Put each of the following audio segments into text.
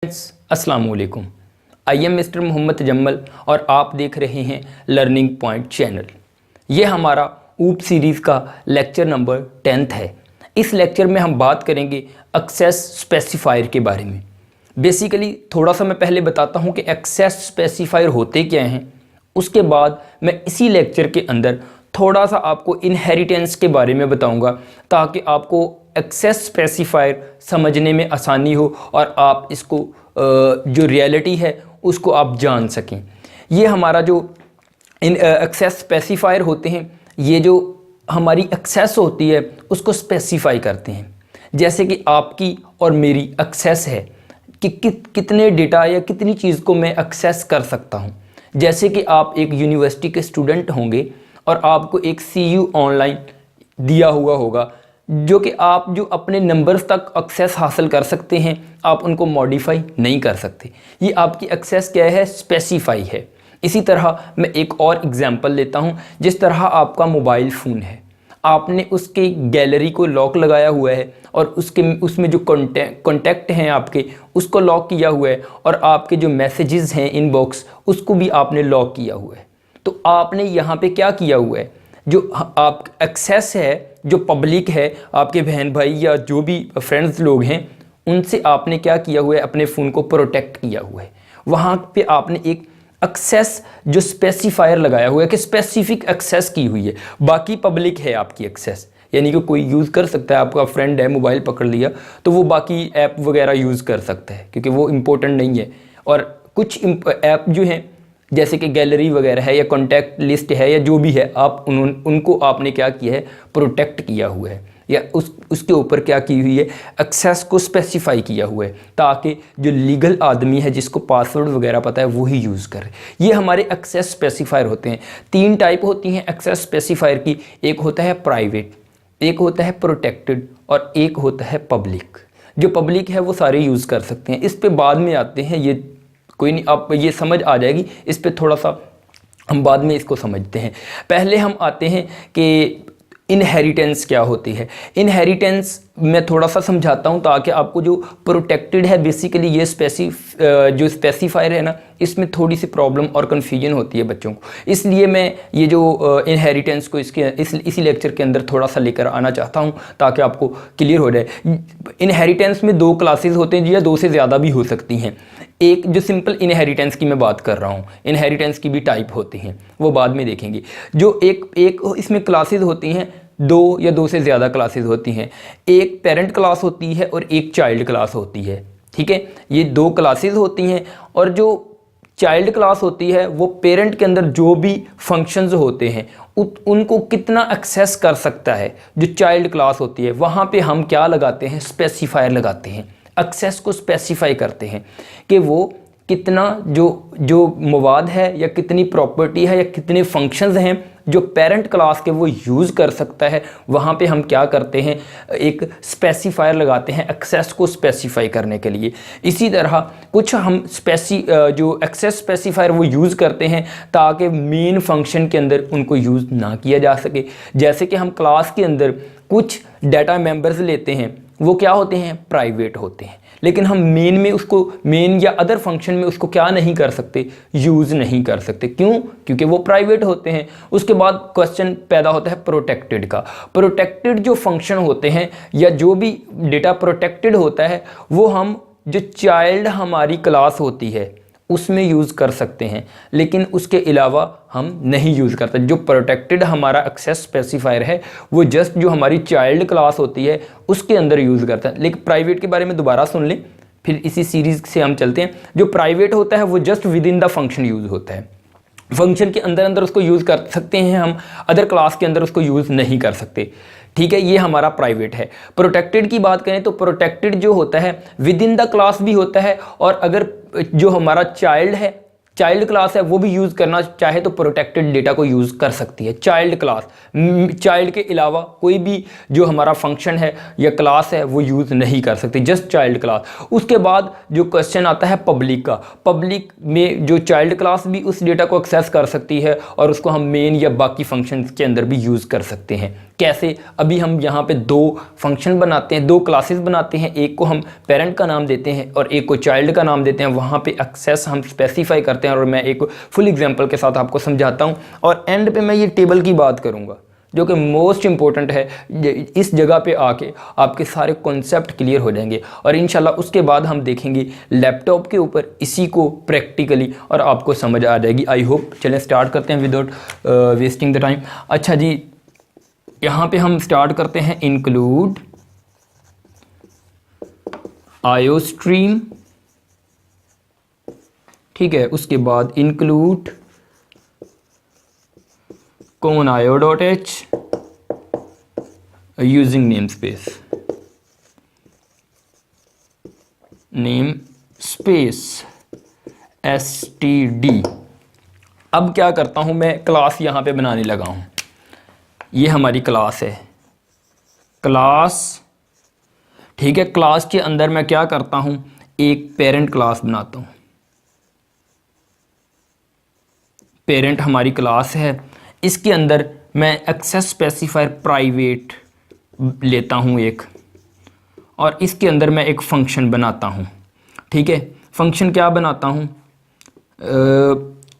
अस्सलाम वालेकुम। I am mister Mohammad जम्मल और आप देख रहे हैं लर्निंग पॉइंट चैनल। ये हमारा ऊप सीरीज़ का लेक्चर नंबर 10 है। इस लेक्चर में हम बात करेंगे एक्सेस स्पेसिफायर के बारे में। बेसिकली थोड़ा सा मैं पहले बताता हूँ कि एक्सेस स्पेसिफायर होते क्या हैं, उसके बाद मैं इसी लेक्चर के अंदर थोड़ा सा आपको इनहेरिटेंस के बारे में बताऊँगा ताकि आपको एक्सेस स्पेसिफायर समझने में आसानी हो और आप इसको जो रियलिटी है उसको आप जान सकें। ये हमारा जो एक्सेस स्पेसिफायर होते हैं, ये जो हमारी एक्सेस होती है उसको स्पेसिफाई करते हैं। जैसे कि आपकी और मेरी एक्सेस है कि कितने डेटा या कितनी चीज़ को मैं एक्सेस कर सकता हूँ। जैसे कि आप एक यूनिवर्सिटी के स्टूडेंट होंगे और आपको एक CU ऑनलाइन दिया हुआ होगा जो कि आप जो अपने नंबर्स तक एक्सेस हासिल कर सकते हैं, आप उनको मॉडिफाई नहीं कर सकते। ये आपकी एक्सेस क्या है, स्पेसिफाई है। इसी तरह मैं एक और एग्जांपल लेता हूँ। जिस तरह आपका मोबाइल फ़ोन है, आपने उसके गैलरी को लॉक लगाया हुआ है और उसमें जो कॉन्टैक्ट हैं आपके, उसको लॉक किया हुआ है और आपके जो मैसेजेस हैं इनबॉक्स, उसको भी आपने लॉक किया हुआ है। तो आपने यहाँ पे क्या किया हुआ है, जो आप एक्सेस है जो पब्लिक है, आपके बहन भाई या जो भी फ्रेंड्स लोग हैं, उनसे आपने क्या किया हुआ है, अपने फ़ोन को प्रोटेक्ट किया हुआ है। वहाँ पे आपने एक एक्सेस जो स्पेसिफायर लगाया हुआ है कि स्पेसिफिक एक्सेस की हुई है, बाकी पब्लिक है आपकी एक्सेस। यानी कि कोई यूज़ कर सकता है, आपका फ्रेंड है, मोबाइल पकड़ लिया तो वो बाकी ऐप वगैरह यूज़ कर सकता है क्योंकि वो इम्पोर्टेंट नहीं है। और कुछ ऐप जो हैं जैसे कि गैलरी वगैरह है या कॉन्टैक्ट लिस्ट है या जो भी है, आप उनको आपने क्या किया है, प्रोटेक्ट किया हुआ है या उसके ऊपर क्या की हुई है, एक्सेस को स्पेसिफाई किया हुआ है ताकि जो लीगल आदमी है जिसको पासवर्ड वगैरह पता है वही यूज़ करे। ये हमारे एक्सेस स्पेसिफायर होते हैं। 3 टाइप होती हैं एक्सेस स्पेसिफायर की। एक होता है प्राइवेट, एक होता है प्रोटेक्टेड और एक होता है पब्लिक। जो पब्लिक है वो सारे यूज़ कर सकते हैं। इस पर बाद में आते हैं, ये कोई नहीं, आप ये समझ आ जाएगी। इस पे थोड़ा सा हम बाद में इसको समझते हैं। पहले हम आते हैं कि इनहेरिटेंस क्या होती है। इनहेरिटेंस मैं थोड़ा सा समझाता हूँ ताकि आपको जो प्रोटेक्टेड है, बेसिकली ये जो स्पेसिफायर है ना, इसमें थोड़ी सी प्रॉब्लम और कन्फ्यूजन होती है बच्चों को। इसलिए मैं ये जो इनहेरिटेंस को इसी लेक्चर के अंदर थोड़ा सा लेकर आना चाहता हूँ ताकि आपको क्लियर हो जाए। इनहेरिटेंस में 2 क्लासेस होते हैं या 2 से ज़्यादा भी हो सकती हैं। एक जो सिंपल इनहेरिटेंस की मैं बात कर रहा हूँ, इनहेरिटेंस की भी टाइप होती हैं, वो बाद में देखेंगे। जो एक इसमें क्लासेस होती हैं, 2 या 2 से ज़्यादा क्लासेस होती हैं। एक पेरेंट क्लास होती है और एक चाइल्ड क्लास होती है। ठीक है, ये 2 क्लासेस होती हैं। और जो चाइल्ड क्लास होती है वो पेरेंट के अंदर जो भी फंक्शंस होते हैं उनको कितना एक्सेस कर सकता है। जो चाइल्ड क्लास होती है वहाँ पे हम क्या लगाते हैं, स्पेसिफायर लगाते हैं। एक्सेस को स्पेसिफाई करते हैं कि वो कितना जो मवाद है या कितनी प्रॉपर्टी है या कितने फंक्शंस हैं जो पेरेंट क्लास के वो यूज़ कर सकता है। वहाँ पे हम क्या करते हैं, एक स्पेसिफायर लगाते हैं एक्सेस को स्पेसिफाई करने के लिए। इसी तरह कुछ हम जो एक्सेस स्पेसिफायर वो यूज़ करते हैं ताकि मेन फंक्शन के अंदर उनको यूज़ ना किया जा सके। जैसे कि हम क्लास के अंदर कुछ डाटा मेंबर्स लेते हैं, वो क्या होते हैं, प्राइवेट होते हैं, लेकिन हम मेन या अदर फंक्शन में उसको क्या नहीं कर सकते, यूज़ नहीं कर सकते। क्यों? क्योंकि वो प्राइवेट होते हैं। उसके बाद क्वेश्चन पैदा होता है प्रोटेक्टेड का। प्रोटेक्टेड जो फंक्शन होते हैं या जो भी डेटा प्रोटेक्टेड होता है वो हम जो चाइल्ड हमारी क्लास होती है उसमें यूज़ कर सकते हैं, लेकिन उसके अलावा हम नहीं यूज़ करते। जो प्रोटेक्टेड हमारा एक्सेस स्पेसिफायर है वो जस्ट जो हमारी चाइल्ड क्लास होती है उसके अंदर यूज़ करता है। लेकिन प्राइवेट के बारे में दोबारा सुन लें, फिर इसी सीरीज़ से हम चलते हैं। जो प्राइवेट होता है वो just with in the function use होता है। फंक्शन के अंदर उसको यूज़ कर सकते हैं हम, अदर क्लास के अंदर उसको यूज़ नहीं कर सकते। ठीक है, ये हमारा प्राइवेट है। प्रोटेक्टेड की बात करें तो प्रोटेक्टेड जो होता है विद इन द क्लास भी होता है, और अगर जो हमारा चाइल्ड है चाइल्ड क्लास है वो भी यूज़ करना चाहे तो प्रोटेक्टेड डेटा को यूज़ कर सकती है। चाइल्ड क्लास, चाइल्ड के अलावा कोई भी जो हमारा फंक्शन है या क्लास है वो यूज़ नहीं कर सकती, जस्ट चाइल्ड क्लास। उसके बाद जो क्वेश्चन आता है पब्लिक का, पब्लिक में जो चाइल्ड क्लास भी उस डेटा को एक्सेस कर सकती है और उसको हम मेन या बाकी फंक्शन के अंदर भी यूज़ कर सकते हैं। कैसे? अभी हम यहाँ पे दो फंक्शन बनाते हैं, दो क्लासेस बनाते हैं, एक को हम पेरेंट का नाम देते हैं और एक को चाइल्ड का नाम देते हैं। वहाँ पे एक्सेस हम स्पेसिफाई करते हैं और मैं एक फुल एग्जांपल के साथ आपको समझाता हूँ और एंड पे मैं ये टेबल की बात करूँगा जो कि मोस्ट इंपॉर्टेंट है। इस जगह पे आके आपके सारे कॉन्सेप्ट क्लियर हो जाएंगे और इंशाल्लाह उसके बाद हम देखेंगे लैपटॉप के ऊपर इसी को प्रैक्टिकली और आपको समझ आ जाएगी। I hope. चलें स्टार्ट करते हैं विदाउट वेस्टिंग द टाइम। अच्छा जी, यहाँ पे हम स्टार्ट करते हैं इंक्लूड आयोस्ट्रीम, ठीक है। उसके बाद इंक्लूड कॉमन आयो dot H using name space std। अब क्या करता हूं मैं, क्लास यहां पे बनाने लगा हूं। ये हमारी क्लास है, क्लास, ठीक है। क्लास के अंदर मैं क्या करता हूं, एक पेरेंट क्लास बनाता हूं। पेरेंट हमारी क्लास है, इसके अंदर मैं एक्सेस स्पेसिफायर प्राइवेट लेता हूं एक, और इसके अंदर मैं एक फंक्शन बनाता हूं, ठीक है। फंक्शन क्या बनाता हूं,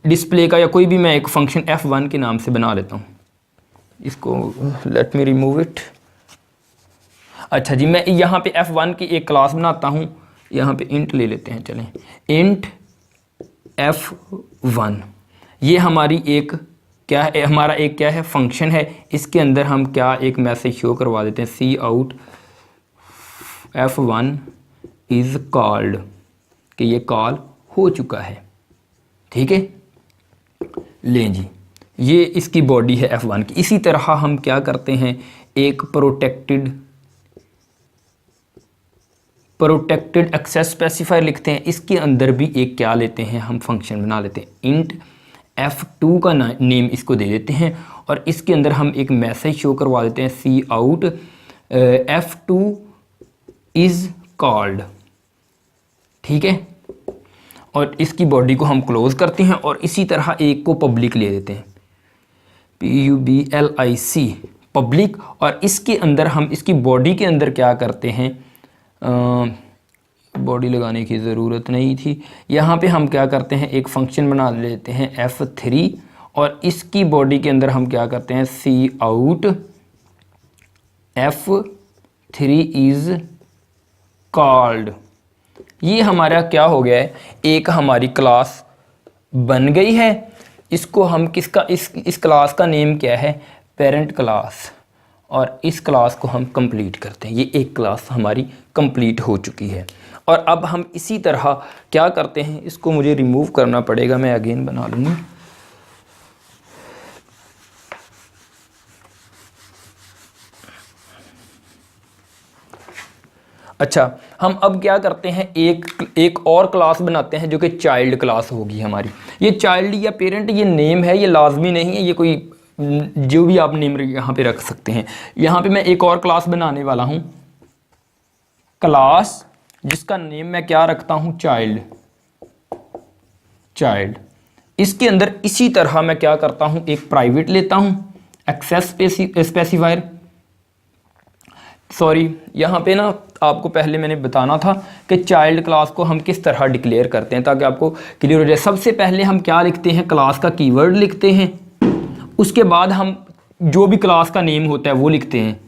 डिस्प्ले का या कोई भी मैं एक फंक्शन f1 के नाम से बना लेता हूं। इसको लेट मी रिमूव इट। अच्छा जी, मैं यहाँ पे f1 की एक क्लास बनाता हूँ। यहाँ पे इंट ले लेते हैं, चलें इंट f1। ये हमारी एक क्या है, हमारा एक क्या है, फंक्शन है। इसके अंदर हम क्या एक मैसेज शो करवा देते हैं, सी आउट f1 इज़ कॉल्ड, कि ये कॉल हो चुका है, ठीक है। लें जी, ये इसकी बॉडी है f1 की। इसी तरह हम क्या करते हैं, एक प्रोटेक्टेड एक्सेस स्पेसिफायर लिखते हैं। इसके अंदर भी एक क्या लेते हैं, हम फंक्शन बना लेते हैं, इंट f2 का नेम इसको दे देते हैं और इसके अंदर हम एक मैसेज शो करवा देते हैं, सी आउट f2 इज़ कॉल्ड, ठीक है। और इसकी बॉडी को हम क्लोज करते हैं और इसी तरह एक को पब्लिक ले देते हैं, public, पब्लिक। और इसके अंदर हम इसकी बॉडी के अंदर क्या करते हैं, बॉडी लगाने की ज़रूरत नहीं थी। यहाँ पे हम क्या करते हैं, एक फंक्शन बना लेते हैं f3 और इसकी बॉडी के अंदर हम क्या करते हैं, सी आउट f3 इज़ कॉल्ड। ये हमारा क्या हो गया है, एक हमारी क्लास बन गई है। इसको हम किसका, इस क्लास का नेम क्या है, पेरेंट क्लास, और इस क्लास को हम कंप्लीट करते हैं। ये एक क्लास हमारी कंप्लीट हो चुकी है। और अब हम इसी तरह क्या करते हैं, इसको मुझे रिमूव करना पड़ेगा, मैं अगेन बना लूँगा। अच्छा, हम अब क्या करते हैं, एक और क्लास बनाते हैं जो कि चाइल्ड क्लास होगी हमारी। ये चाइल्ड या पेरेंट ये नेम है, ये लाजमी नहीं है, ये कोई जो भी आप नेम यहाँ पे रख सकते हैं। यहाँ पे मैं एक और क्लास बनाने वाला हूँ, क्लास जिसका नेम मैं क्या रखता हूँ, चाइल्ड। इसके अंदर इसी तरह मैं क्या करता हूँ, एक प्राइवेट लेता हूँ एक्सेस स्पेसिफायर। सॉरी, यहाँ पे ना आपको पहले मैंने बताना था कि चाइल्ड क्लास को हम किस तरह डिक्लेयर करते हैं ताकि आपको क्लियर हो जाए। सबसे पहले हम क्या लिखते हैं, क्लास का कीवर्ड लिखते हैं। उसके बाद हम जो भी क्लास का नेम होता है वो लिखते हैं,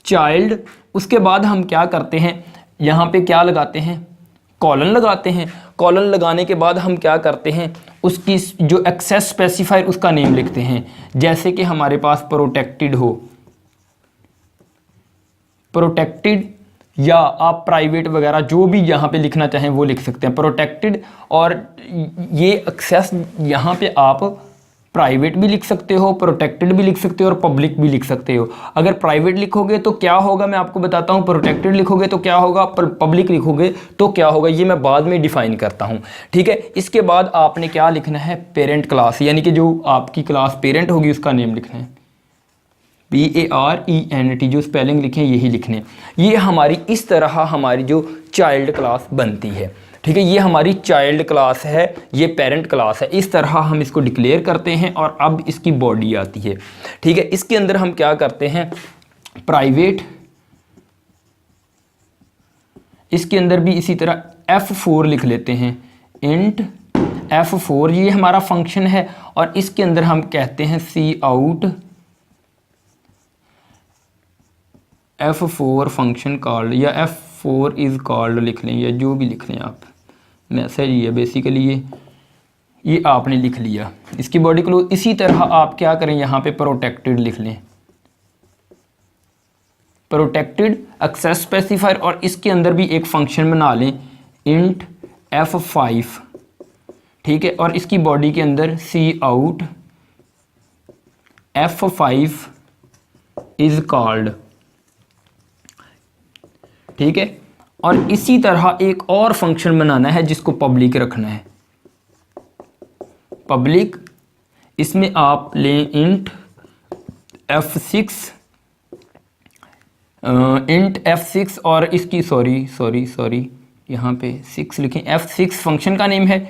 चाइल्ड। उसके बाद हम क्या करते हैं, यहाँ पे क्या लगाते हैं, कॉलन लगाते हैं। कॉलन लगाने के बाद हम क्या करते हैं, उसकी जो एक्सेस स्पेसिफायर उसका नेम लिखते हैं। जैसे कि हमारे पास प्रोटेक्टेड हो, प्रोटेक्टेड, या आप प्राइवेट वगैरह जो भी यहाँ पे लिखना चाहें वो लिख सकते हैं, प्रोटेक्टेड। और ये एक्सेस यहाँ पे आप प्राइवेट भी लिख सकते हो, प्रोटेक्टेड भी लिख सकते हो और पब्लिक भी लिख सकते हो। अगर प्राइवेट लिखोगे तो क्या होगा मैं आपको बताता हूँ, प्रोटेक्टेड लिखोगे तो क्या होगा, पब्लिक लिखोगे तो क्या होगा, ये मैं बाद में डिफाइन करता हूँ। ठीक है, इसके बाद आपने क्या लिखना है, पेरेंट क्लास, यानी कि जो आपकी क्लास पेरेंट होगी उसका नेम लिखना है, PARENT, जो स्पेलिंग लिखें यही लिखने। ये हमारी इस तरह हमारी जो चाइल्ड क्लास बनती है। ठीक है, ये हमारी चाइल्ड क्लास है, ये पेरेंट क्लास है, इस तरह हम इसको डिक्लेयर करते हैं। और अब इसकी बॉडी आती है। ठीक है, इसके अंदर हम क्या करते हैं, प्राइवेट, इसके अंदर भी इसी तरह F4 लिख लेते हैं, इंट F4, ये हमारा फंक्शन है। और इसके अंदर हम कहते हैं Cout F4 फंक्शन कॉल्ड, या F4 इज़ कॉल्ड लिख लें, या जो भी लिख लें आप, मैसेज ही है बेसिकली ये आपने लिख लिया। इसकी बॉडी को इसी तरह आप क्या करें, यहाँ पे प्रोटेक्टेड लिख लें, प्रोटेक्टेड एक्सेस स्पेसिफायर। और इसके अंदर भी एक फंक्शन बना लें, इंट F5। ठीक है, और इसकी बॉडी के अंदर Cout F5 इज़ कॉल्ड। ठीक है, और इसी तरह एक और फंक्शन बनाना है जिसको पब्लिक रखना है, पब्लिक। इसमें आप लें इंट F6 और इसकी सॉरी यहाँ पे 6 लिखें, F6 फंक्शन का नेम है।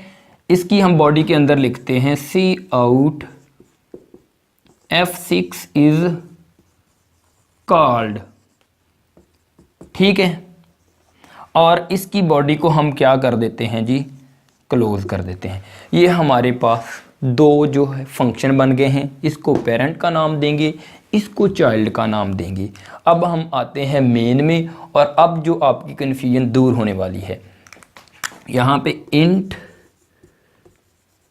इसकी हम बॉडी के अंदर लिखते हैं Cout F6 इज कॉल्ड। ठीक है, और इसकी बॉडी को हम क्या कर देते हैं जी, क्लोज कर देते हैं। ये हमारे पास दो जो है फंक्शन बन गए हैं, इसको पेरेंट का नाम देंगे, इसको चाइल्ड का नाम देंगे। अब हम आते हैं मेन में, और अब जो आपकी कन्फ्यूजन दूर होने वाली है, यहाँ पे इंट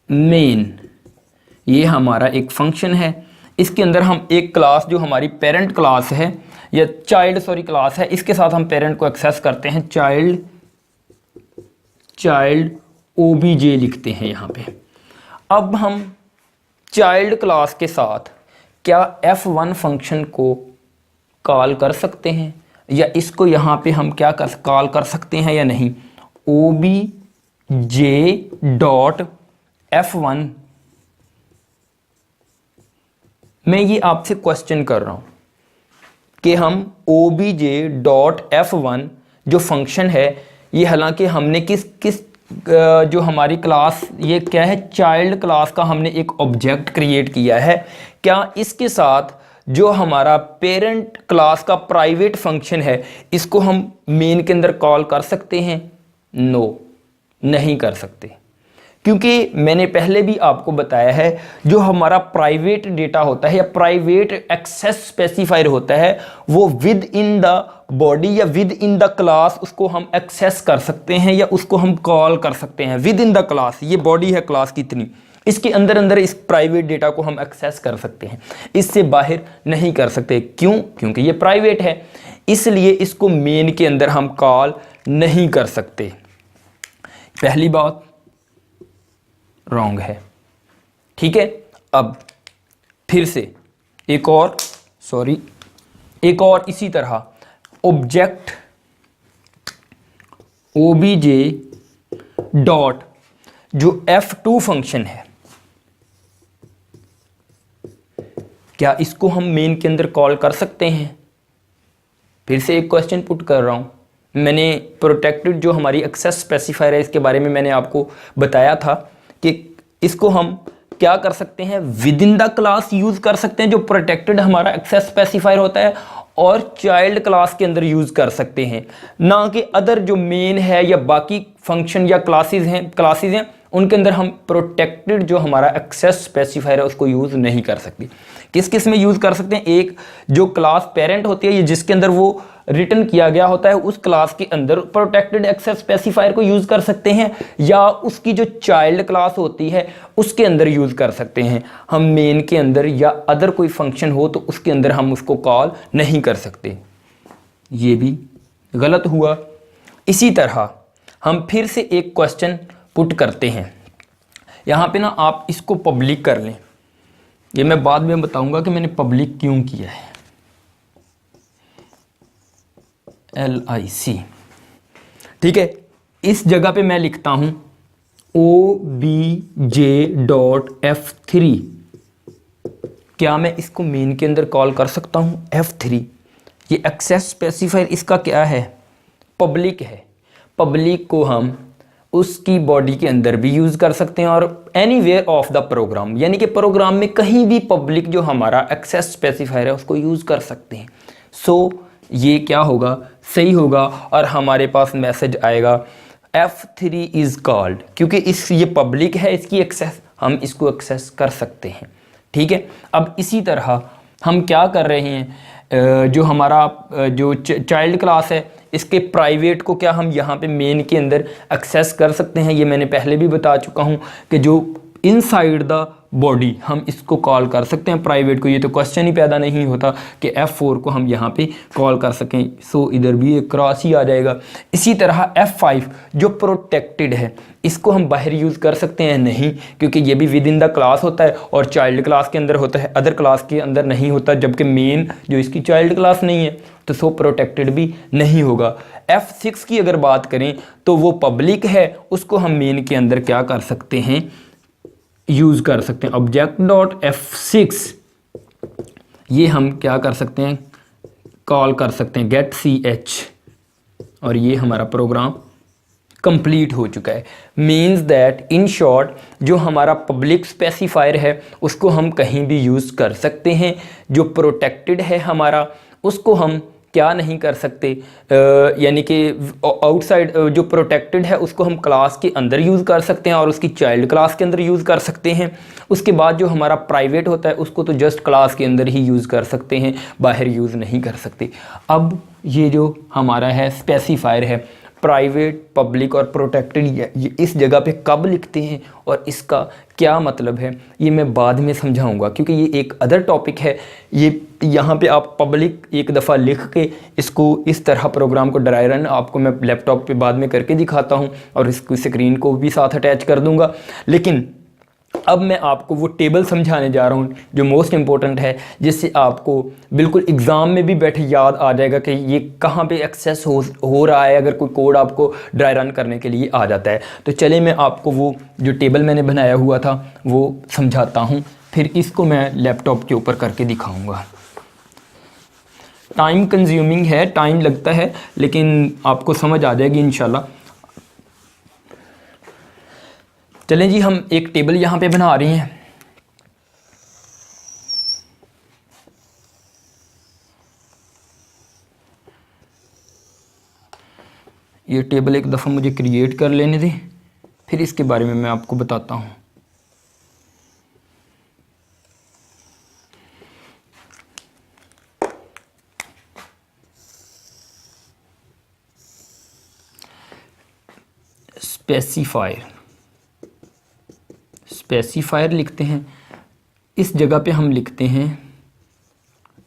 मेन, ये हमारा एक फंक्शन है। इसके अंदर हम एक क्लास जो हमारी पेरेंट क्लास है या चाइल्ड क्लास है, इसके साथ हम पेरेंट को एक्सेस करते हैं, चाइल्ड OBJ लिखते हैं यहाँ पे। अब हम चाइल्ड क्लास के साथ क्या F1 फंक्शन को कॉल कर सकते हैं, या इसको यहाँ पे हम क्या कॉल कर सकते हैं या नहीं, OBJ.F1। मैं ये आपसे क्वेश्चन कर रहा हूँ कि हम OBJ.F1 जो फंक्शन है, ये हालांकि हमने किस जो हमारी क्लास, ये क्या है, चाइल्ड क्लास का हमने एक ऑब्जेक्ट क्रिएट किया है, क्या इसके साथ जो हमारा पेरेंट क्लास का प्राइवेट फंक्शन है इसको हम मेन के अंदर कॉल कर सकते हैं? नो, नहीं कर सकते, क्योंकि मैंने पहले भी आपको बताया है जो हमारा प्राइवेट डेटा होता है या प्राइवेट एक्सेस स्पेसिफायर होता है, वो विद इन द बॉडी या विद इन द क्लास उसको हम एक्सेस कर सकते हैं या उसको हम कॉल कर सकते हैं विद इन द क्लास। ये बॉडी है क्लास कितनी, इसके अंदर अंदर इस प्राइवेट डेटा को हम एक्सेस कर सकते हैं, इससे बाहर नहीं कर सकते। क्यों? क्योंकि ये प्राइवेट है, इसलिए इसको मेन के अंदर हम कॉल नहीं कर सकते। पहली बात रॉन्ग है। ठीक है, अब फिर से एक और इसी तरह ऑब्जेक्ट OBJ डॉट जो F2 फंक्शन है, क्या इसको हम मेन के अंदर कॉल कर सकते हैं? फिर से एक क्वेश्चन पुट कर रहा हूँ। मैंने प्रोटेक्टेड जो हमारी एक्सेस स्पेसिफायर है इसके बारे में मैंने आपको बताया था कि इसको हम क्या कर सकते हैं, with in the class use कर सकते हैं जो प्रोटेक्टेड हमारा एक्सेस स्पेसिफायर होता है, और चाइल्ड क्लास के अंदर यूज़ कर सकते हैं, ना कि अदर जो मेन है या बाकी फंक्शन या क्लासेस हैं उनके अंदर हम प्रोटेक्टेड जो हमारा एक्सेस स्पेसिफायर है उसको यूज़ नहीं कर सकते। किस किस में यूज़ कर सकते हैं? एक जो क्लास पेरेंट होती है, ये जिसके अंदर वो रिटर्न किया गया होता है, उस क्लास के अंदर प्रोटेक्टेड एक्सेस स्पेसिफायर को यूज़ कर सकते हैं, या उसकी जो चाइल्ड क्लास होती है उसके अंदर यूज़ कर सकते हैं। हम मेन के अंदर या अदर कोई फंक्शन हो तो उसके अंदर हम उसको कॉल नहीं कर सकते। ये भी गलत हुआ। इसी तरह हम फिर से एक क्वेश्चन पुट करते हैं। यहाँ पे ना आप इसको पब्लिक कर लें, ये मैं बाद में बताऊंगा कि मैंने पब्लिक क्यों किया है। LIC, ठीक है। इस जगह पे मैं लिखता हूं obj.f3। क्या मैं इसको मेन के अंदर कॉल कर सकता हूं? F3, ये एक्सेस स्पेसिफायर इसका क्या है? पब्लिक है। पब्लिक को हम उसकी बॉडी के अंदर भी यूज़ कर सकते हैं और एनीवेयर ऑफ द प्रोग्राम, यानी कि प्रोग्राम में कहीं भी पब्लिक जो हमारा एक्सेस स्पेसिफायर है उसको यूज़ कर सकते हैं। सो ये क्या होगा? सही होगा और हमारे पास मैसेज आएगा F3 इज़ कॉल्ड, क्योंकि ये पब्लिक है, इसकी एक्सेस हम इसको एक्सेस कर सकते हैं, ठीक है। अब इसी तरह हम क्या कर रहे हैं, जो हमारा जो चाइल्ड क्लास है इसके प्राइवेट को क्या हम यहाँ पे मेन के अंदर एक्सेस कर सकते हैं। ये मैंने पहले भी बता चुका हूँ कि जो इनसाइड द बॉडी हम इसको कॉल कर सकते हैं प्राइवेट को। ये तो क्वेश्चन ही पैदा नहीं होता कि F4 को हम यहाँ पे कॉल कर सकें। सो इधर भी एक क्रॉस ही आ जाएगा। इसी तरह F5 जो प्रोटेक्टेड है इसको हम बाहर यूज़ कर सकते हैं? नहीं, क्योंकि ये भी विद इन द क्लास होता है और चाइल्ड क्लास के अंदर होता है, अदर क्लास के अंदर नहीं होता, जबकि मेन जो इसकी चाइल्ड क्लास नहीं है तो सो प्रोटेक्टेड भी नहीं होगा। F6 की अगर बात करें तो वो पब्लिक है, उसको हम मेन के अंदर क्या कर सकते हैं? यूज़ कर सकते हैं। object.f6 ये हम क्या कर सकते हैं? कॉल कर सकते हैं get ch, और ये हमारा प्रोग्राम कंप्लीट हो चुका है। मीन्स दैट इन शॉर्ट जो हमारा पब्लिक स्पेसिफायर है उसको हम कहीं भी यूज़ कर सकते हैं। जो प्रोटेक्टेड है हमारा उसको हम क्या नहीं कर सकते, यानी कि आउटसाइड जो प्रोटेक्टेड है उसको हम क्लास के अंदर यूज़ कर सकते हैं और उसकी चाइल्ड क्लास के अंदर यूज़ कर सकते हैं। उसके बाद जो हमारा प्राइवेट होता है उसको तो जस्ट क्लास के अंदर ही यूज़ कर सकते हैं, बाहर यूज़ नहीं कर सकते। अब ये जो हमारा है स्पेसिफायर है प्राइवेट, पब्लिक और प्रोटेक्टेड, ये इस जगह पे कब लिखते हैं और इसका क्या मतलब है ये मैं बाद में समझाऊंगा, क्योंकि ये एक अदर टॉपिक है। ये यहाँ पे आप पब्लिक एक दफ़ा लिख के इसको इस तरह प्रोग्राम को ड्राई रन आपको मैं लैपटॉप पे बाद में करके दिखाता हूँ और इसकी स्क्रीन को भी साथ अटैच कर दूँगा। लेकिन अब मैं आपको वो टेबल समझाने जा रहा हूँ जो मोस्ट इम्पोर्टेंट है, जिससे आपको बिल्कुल एग्ज़ाम में भी बैठे याद आ जाएगा कि ये कहाँ पे एक्सेस हो रहा है अगर कोई कोड आपको ड्राई रन करने के लिए आ जाता है। तो चले मैं आपको वो जो टेबल मैंने बनाया हुआ था वो समझाता हूँ, फिर इसको मैं लैपटॉप के ऊपर करके दिखाऊँगा। टाइम कंज्यूमिंग है, टाइम लगता है, लेकिन आपको समझ आ जाएगी इंशाल्लाह। चलें जी, हम एक टेबल यहाँ पे बना रहे हैं। ये टेबल एक दफ़ा मुझे क्रिएट कर लेने दें, फिर इसके बारे में मैं आपको बताता हूँ। स्पेसिफायर लिखते हैं, इस जगह पे हम लिखते हैं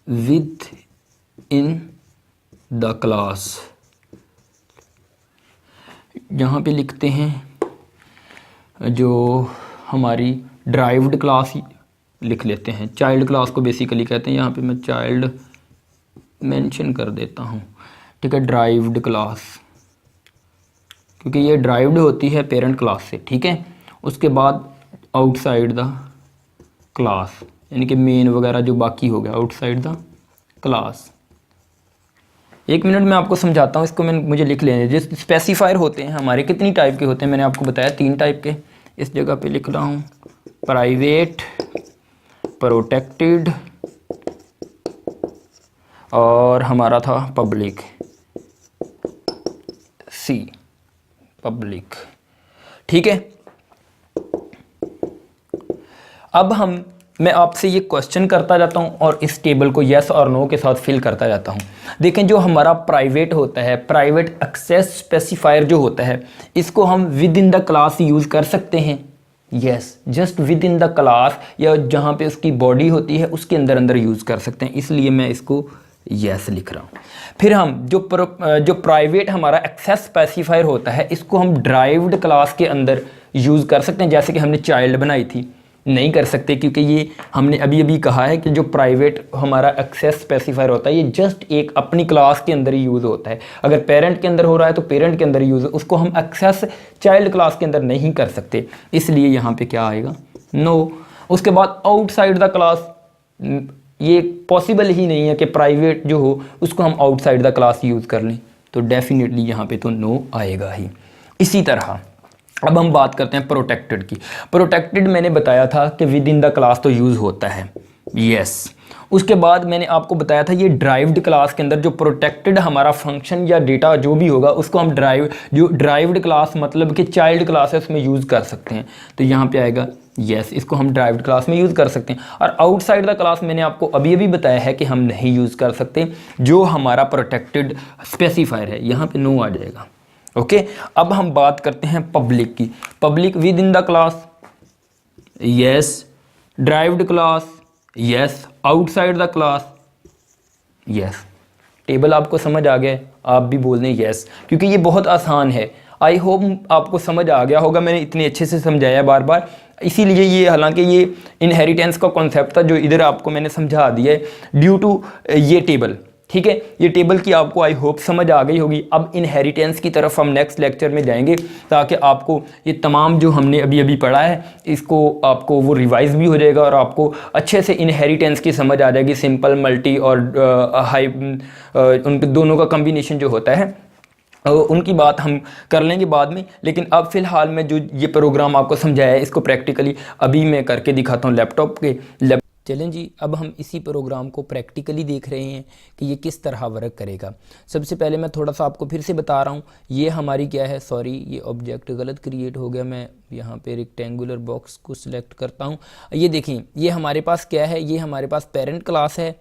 विद इन द क्लास। यहाँ पे लिखते हैं जो हमारी ड्राइव्ड क्लास लिख लेते हैं। चाइल्ड क्लास को बेसिकली कहते हैं, यहाँ पे मैं चाइल्ड मेंशन कर देता हूँ, ठीक है। ड्राइव्ड क्लास, क्योंकि ये ड्राइव्ड होती है पेरेंट क्लास से, ठीक है। उसके बाद आउटसाइड द क्लास, यानी कि मेन वगैरह जो बाकी हो गया आउटसाइड द क्लास। एक मिनट में आपको समझाता हूँ इसको, मुझे लिख लेने। जो स्पेसिफायर होते हैं हमारे कितनी टाइप के होते हैं, मैंने आपको बताया 3 टाइप के। इस जगह पे लिख रहा हूँ प्राइवेट, प्रोटेक्टेड और हमारा था पब्लिक, सी पब्लिक, ठीक है। अब मैं आपसे ये क्वेश्चन करता जाता हूँ और इस टेबल को येस और नो के साथ फिल करता जाता हूँ। देखें, जो हमारा प्राइवेट होता है, प्राइवेट एक्सेस स्पेसिफायर जो होता है, इसको हम with in the class use कर सकते हैं। Yes, just with in the class, या जहाँ पे उसकी बॉडी होती है उसके अंदर यूज़ कर सकते हैं, इसलिए मैं इसको यस लिख रहा हूँ। फिर हम जो प्राइवेट हमारा एक्सेस स्पेसिफायर होता है इसको हम ड्राइव्ड क्लास के अंदर यूज़ कर सकते हैं। जैसे कि हमने चाइल्ड बनाई थी, नहीं कर सकते, क्योंकि ये हमने अभी अभी कहा है कि जो प्राइवेट हमारा एक्सेस स्पेसिफायर होता है ये जस्ट एक अपनी क्लास के अंदर ही यूज़ होता है। अगर पेरेंट के अंदर हो रहा है तो पेरेंट के अंदर यूज़, उसको हम एक्सेस चाइल्ड क्लास के अंदर नहीं कर सकते, इसलिए यहाँ पे क्या आएगा, नो। उसके बाद आउटसाइड द क्लास, ये पॉसिबल ही नहीं है कि प्राइवेट जो हो उसको हम आउटसाइड द क्लास यूज़ कर लें, तो डेफिनेटली यहाँ पे तो नो आएगा ही। इसी तरह अब हम बात करते हैं प्रोटेक्टेड की। प्रोटेक्टेड मैंने बताया था कि विद इन द क्लास तो यूज़ होता है, यस। उसके बाद मैंने आपको बताया था ये ड्राइव्ड क्लास के अंदर जो प्रोटेक्टेड हमारा फंक्शन या डेटा जो भी होगा उसको हम ड्राइव्ड क्लास मतलब कि चाइल्ड क्लास है उसमें यूज़ कर सकते हैं, तो यहाँ पे आएगा यस, इसको हम ड्राइव्ड क्लास में यूज़ कर सकते हैं। और आउटसाइड द क्लास मैंने आपको अभी अभी बताया है कि हम नहीं यूज़ कर सकते, जो हमारा प्रोटेक्टेड स्पेसिफायर है, यहाँ पे नो आ जाएगा। ओके, अब हम बात करते हैं पब्लिक की। Public with in the class, yes. Derived class, yes. Outside the class, yes. Table आपको समझ आ गया, आप भी बोल दें यस, क्योंकि ये बहुत आसान है। आई होप आपको समझ आ गया होगा, मैंने इतने अच्छे से समझाया बार बार, इसीलिए ये, हालांकि ये इनहेरिटेंस का कॉन्सेप्ट था जो इधर आपको मैंने समझा दिया है ड्यू टू ये टेबल, ठीक है। ये टेबल की आपको आई होप समझ आ गई होगी। अब इनहेरिटेंस की तरफ हम नेक्स्ट लेक्चर में जाएंगे, ताकि आपको ये तमाम जो हमने अभी अभी पढ़ा है इसको आपको वो रिवाइज भी हो जाएगा और आपको अच्छे से इनहेरिटेंस की समझ आ जाएगी। सिंपल, मल्टी और हाई, उनके दोनों का कम्बिनेशन जो होता है उनकी बात हम कर लेंगे बाद में। लेकिन अब फ़िलहाल मैं जो ये प्रोग्राम आपको समझाया है इसको प्रैक्टिकली अभी मैं करके दिखाता हूँ लैपटॉप के। चलें जी, अब हम इसी प्रोग्राम को प्रैक्टिकली देख रहे हैं कि ये किस तरह वर्क करेगा। सबसे पहले मैं थोड़ा सा आपको फिर से बता रहा हूँ, ये हमारी क्या है, सॉरी ये ऑब्जेक्ट गलत क्रिएट हो गया, मैं यहाँ पे रेक्टेंगुलर बॉक्स को सिलेक्ट करता हूँ। ये देखें, ये हमारे पास क्या है, ये हमारे पास पेरेंट क्लास है,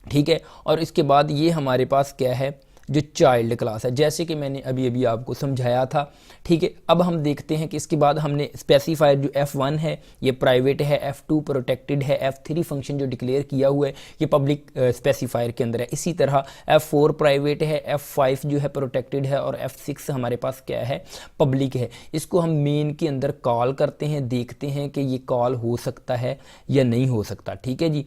ठीक है। और इसके बाद ये हमारे पास क्या है, जो चाइल्ड क्लास है, जैसे कि मैंने अभी अभी आपको समझाया था, ठीक है। अब हम देखते हैं कि इसके बाद हमने स्पेसिफायर जो F1 है ये प्राइवेट है, F2 प्रोटेक्टेड है, F3 फंक्शन जो डिक्लेयर किया हुआ है ये पब्लिक स्पेसिफायर के अंदर है। इसी तरह F4 प्राइवेट है, F5 जो है प्रोटेक्टेड है और F6 हमारे पास क्या है, पब्लिक है। इसको हम मेन के अंदर कॉल करते हैं, देखते हैं कि ये कॉल हो सकता है या नहीं हो सकता, ठीक है जी।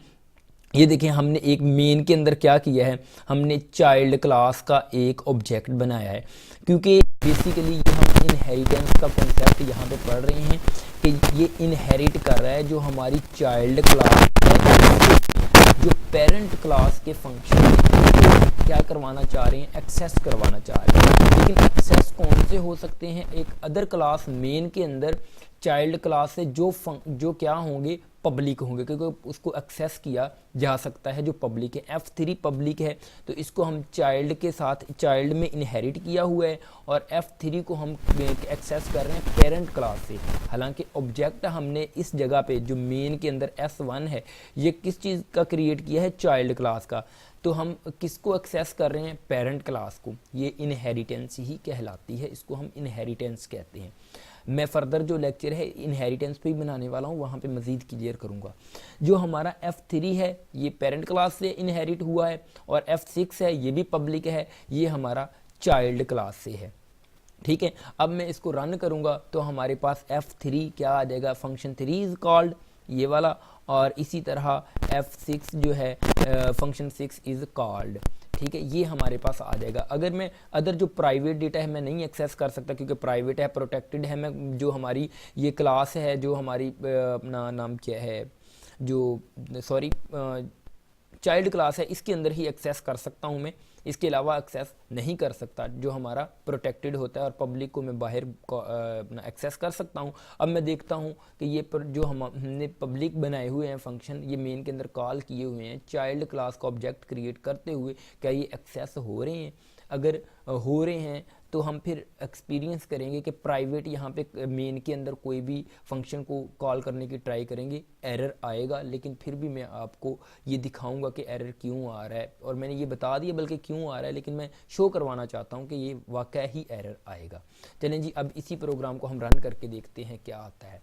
ये देखिए, हमने एक मेन के अंदर क्या किया है, हमने चाइल्ड क्लास का एक ऑब्जेक्ट बनाया है, क्योंकि बेसिकली ये हम इनहेरिटेंस का कॉन्सेप्ट यहाँ पे पढ़ रहे हैं कि ये इनहेरिट कर रहा है जो हमारी चाइल्ड क्लास है, जो पेरेंट क्लास के फंक्शन क्या करवाना चाह रहे हैं, एक्सेस करवाना चाह रहे हैं। लेकिन एक्सेस कौन से हो सकते हैं, एक अदर क्लास मेन के अंदर चाइल्ड क्लास से जो क्या होंगे, पब्लिक होंगे, क्योंकि उसको एक्सेस किया जा सकता है जो पब्लिक है। F3 पब्लिक है, तो इसको हम चाइल्ड के साथ, चाइल्ड में इनहेरिट किया हुआ है, और F3 को हम एक्सेस कर रहे हैं पेरेंट क्लास से। हालांकि ऑब्जेक्ट हमने इस जगह पे जो मेन के अंदर S1 है ये किस चीज़ का क्रिएट किया है, चाइल्ड क्लास का, तो हम किसको एक्सेस कर रहे हैं, पेरेंट क्लास को। ये इनहेरिटेंस ही कहलाती है, इसको हम इनहेरिटेंस कहते हैं। मैं फर्दर जो लेक्चर है इनहेरिटेंस पे ही बनाने वाला हूँ, वहाँ पे मज़ीद क्लियर करूँगा। जो हमारा F3 है ये पेरेंट क्लास से इनहेरिट हुआ है, और F6 है ये भी पब्लिक है, ये हमारा चाइल्ड क्लास से है, ठीक है। अब मैं इसको रन करूँगा तो हमारे पास F3 क्या आ जाएगा, फंक्शन 3 इज़ कॉल्ड, ये वाला, और इसी तरह F6 जो है फंक्शन 6 इज़ कॉल्ड, ठीक है। ये हमारे पास आ जाएगा। अगर मैं अदर जो प्राइवेट डेटा है मैं नहीं एक्सेस कर सकता, क्योंकि प्राइवेट है, प्रोटेक्टेड है, मैं जो हमारी ये क्लास है, जो हमारी अपना नाम क्या है, जो सॉरी चाइल्ड क्लास है, इसके अंदर ही एक्सेस कर सकता हूँ मैं, इसके अलावा एक्सेस नहीं कर सकता। जो हमारा प्रोटेक्टेड होता है और पब्लिक को मैं बाहर एक्सेस कर सकता हूँ। अब मैं देखता हूँ कि ये जो हमने पब्लिक बनाए हुए हैं फंक्शन, ये मेन के अंदर कॉल किए हुए हैं चाइल्ड क्लास का ऑब्जेक्ट क्रिएट करते हुए, क्या ये एक्सेस हो रहे हैं। अगर हो रहे हैं तो हम फिर एक्सपीरियंस करेंगे कि प्राइवेट यहाँ पे मेन के अंदर कोई भी फंक्शन को कॉल करने की ट्राई करेंगे, एरर आएगा। लेकिन फिर भी मैं आपको ये दिखाऊंगा कि एरर क्यों आ रहा है, और मैंने ये बता दिया बल्कि क्यों आ रहा है, लेकिन मैं शो करवाना चाहता हूँ कि ये वाकई ही एरर आएगा। चलें जी, अब इसी प्रोग्राम को हम रन करके देखते हैं क्या आता है।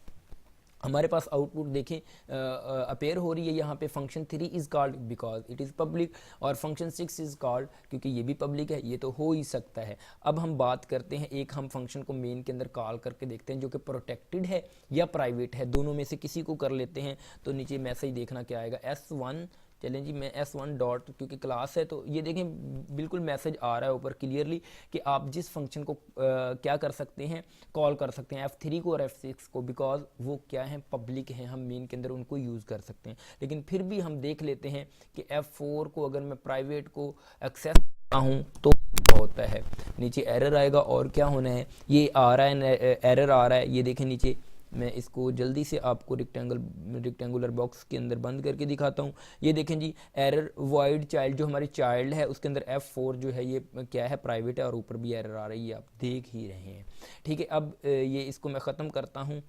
हमारे पास आउटपुट देखें अपेयर हो रही है यहाँ पे function 3 is called because it is public, और फंक्शन 6 इज़ कॉल्ड क्योंकि ये भी पब्लिक है, ये तो हो ही सकता है। अब हम बात करते हैं, एक हम फंक्शन को मेन के अंदर कॉल करके देखते हैं जो कि प्रोटेक्टेड है या प्राइवेट है, दोनों में से किसी को कर लेते हैं। तो नीचे मैसेज देखना क्या आएगा, S1, चलें जी मैं S1 डॉट, क्योंकि क्लास है तो ये देखें बिल्कुल मैसेज आ रहा है ऊपर क्लियरली कि आप जिस फंक्शन को क्या कर सकते हैं, कॉल कर सकते हैं, F3 को और F6 को, बिकॉज वो क्या है, पब्लिक हैं, हम मेन के अंदर उनको यूज़ कर सकते हैं। लेकिन फिर भी हम देख लेते हैं कि F4 को अगर मैं प्राइवेट को एक्सेस करता हूँ तो क्या होता है, नीचे एरर आएगा। और क्या होना है, ये आ रहा है एरर आ रहा है, ये देखें नीचे। मैं इसको जल्दी से आपको रेक्टेंगुलर बॉक्स के अंदर बंद करके दिखाता हूँ। ये देखें जी, एरर वॉइड चाइल्ड, जो हमारी चाइल्ड है उसके अंदर F4 जो है ये क्या है, प्राइवेट है, और ऊपर भी एरर आ रही है, आप देख ही रहे हैं। ठीक है, अब ये इसको मैं ख़त्म करता हूँ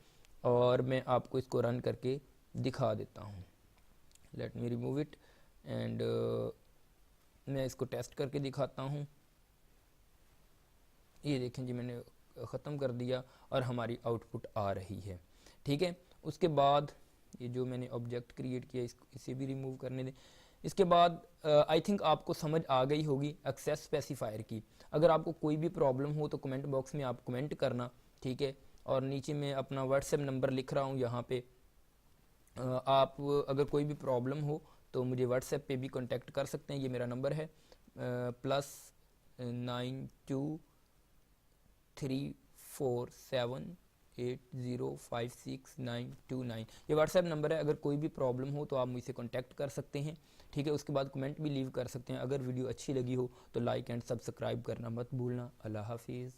और मैं आपको इसको रन करके दिखा देता हूँ। Let me remove it and मैं इसको टेस्ट करके दिखाता हूँ। ये देखें जी, मैंने ख़त्म कर दिया और हमारी आउटपुट आ रही है। ठीक है, उसके बाद ये जो मैंने ऑब्जेक्ट क्रिएट किया इसे भी रिमूव करने दें। इसके बाद आई थिंक आपको समझ आ गई होगी एक्सेस स्पेसिफायर की। अगर आपको कोई भी प्रॉब्लम हो तो कमेंट बॉक्स में आप कमेंट करना, ठीक है। और नीचे मैं अपना व्हाट्सएप नंबर लिख रहा हूँ यहाँ पे, आप अगर कोई भी प्रॉब्लम हो तो मुझे व्हाट्सएप पे भी कांटेक्ट कर सकते हैं। ये मेरा नंबर है +9234780562929। ये व्हाट्सएप नंबर है, अगर कोई भी प्रॉब्लम हो तो आप मुझसे कांटेक्ट कर सकते हैं। ठीक है, उसके बाद कमेंट भी लीव कर सकते हैं। अगर वीडियो अच्छी लगी हो तो लाइक एंड सब्सक्राइब करना मत भूलना। अल्लाह हाफिज़।